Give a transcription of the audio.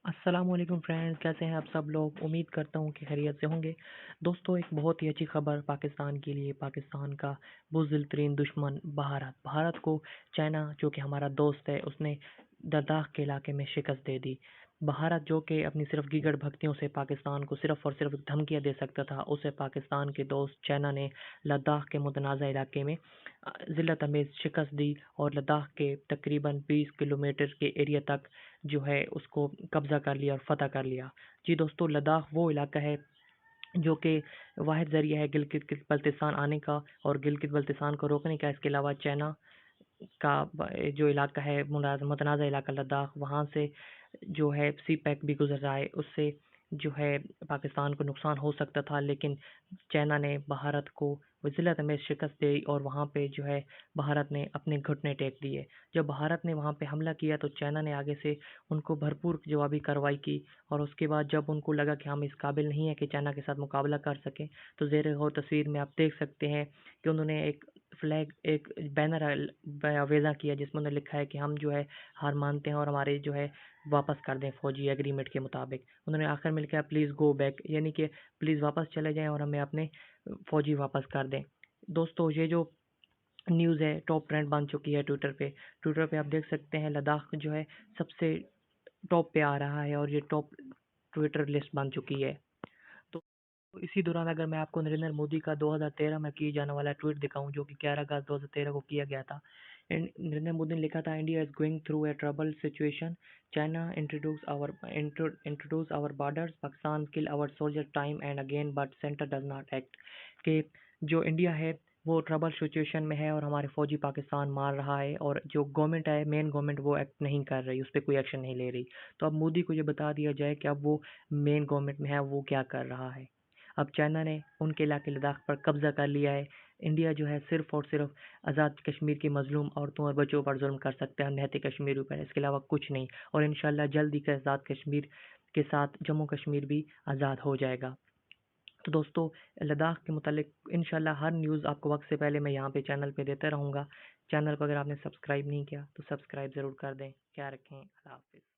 अस्सलाम वालेकुम फ्रेंड्स, कैसे हैं आप सब लोग। उम्मीद करता हूँ कि खैरियत से होंगे। दोस्तों, एक बहुत ही अच्छी खबर पाकिस्तान के लिए। पाकिस्तान का बुज़दिल तरीन दुश्मन भारत को चाइना, जो कि हमारा दोस्त है, उसने लद्दाख के इलाके में शिकस्त दे दी। भारत, जो कि अपनी सिर्फ गीगड़ भक्तियों से पाकिस्तान को सिर्फ और सिर्फ धमकियाँ दे सकता था, उसे पाकिस्तान के दोस्त चाइना ने लद्दाख के मुतनाज़ा इलाके में ज़िल्लत आमेज़ शिकस्त दी और लद्दाख के तकरीबन 20 किलोमीटर के एरिया तक जो है उसको कब्ज़ा कर लिया और फ़तह कर लिया। जी दोस्तों, लद्दाख वो इलाका है जो कि वाहिद ज़रिया है गिलगित बल्तिस्तान आने का और गिलगित बल्तिस्तान को रोकने का। इसके अलावा चाइना का जो इलाका है मुतनाज़ा इलाका लद्दाख, वहाँ से जो है सी पैक भी गुजर रहा है, उससे जो है पाकिस्तान को नुकसान हो सकता था, लेकिन चाइना ने भारत को वज़ीलत में शिकस्त दी और वहाँ पे जो है भारत ने अपने घुटने टेक दिए। जब भारत ने वहाँ पे हमला किया तो चाइना ने आगे से उनको भरपूर जवाबी कार्रवाई की और उसके बाद जब उनको लगा कि हम इस काबिल नहीं है कि चाइना के साथ मुकाबला कर सकें, तो ज़ेर गौर तस्वीर में आप देख सकते हैं कि उन्होंने एक बैनर वेज़ा किया जिसमें उन्होंने लिखा है कि हम जो है हार मानते हैं और हमारे जो है वापस कर दें फ़ौजी एग्रीमेंट के मुताबिक। उन्होंने आखिर में लिखा है प्लीज़ गो बैक, यानी कि प्लीज़ वापस चले जाएँ और हमें अपने फ़ौजी वापस कर दें। दोस्तों, ये जो न्यूज़ है टॉप ट्रेंड बन चुकी है ट्विटर पे आप देख सकते हैं लद्दाख जो है सबसे टॉप पे आ रहा है और ये टॉप ट्विटर लिस्ट बन चुकी है। तो इसी दौरान अगर मैं आपको नरेंद्र मोदी का 2013 में किए जाने वाला ट्वीट दिखाऊं, जो कि 11 अगस्त 2013 को किया गया था। नरेंद्र मोदी ने लिखा था, India is going through a trouble situation, China introduce our borders, Pakistan kill our soldier time and again but centre does not act. कि जो इंडिया है वो ट्रबल सिचुएशन में है और हमारे फौजी पाकिस्तान मार रहा है और जो गवर्नमेंट है, मेन गवर्नमेंट, वो एक्ट नहीं कर रही, उस पर कोई एक्शन नहीं ले रही। तो अब मोदी को ये बता दिया जाए कि अब वो मेन गवर्नमेंट में है, वो क्या कर रहा है। अब चाइना ने उनके इलाके लद्दाख पर कब्जा कर लिया है। इंडिया जो है सिर्फ और सिर्फ आज़ाद कश्मीर की मजलूम औरतों और बच्चों पर जुल्म कर सकता है, निहत्थे कश्मीर पर, इसके अलावा कुछ नहीं। और इंशाल्लाह जल्द ही आज़ाद कश्मीर के साथ जम्मू कश्मीर भी आज़ाद हो जाएगा। तो दोस्तों, लद्दाख के मुतालिक इंशाल्लाह हर न्यूज़ आपको वक्त से पहले मैं यहाँ पे चैनल पे देता रहूँगा। चैनल को अगर आपने सब्सक्राइब नहीं किया तो सब्सक्राइब ज़रूर कर दें। क्या रखें, अल्लाह हाफिज़।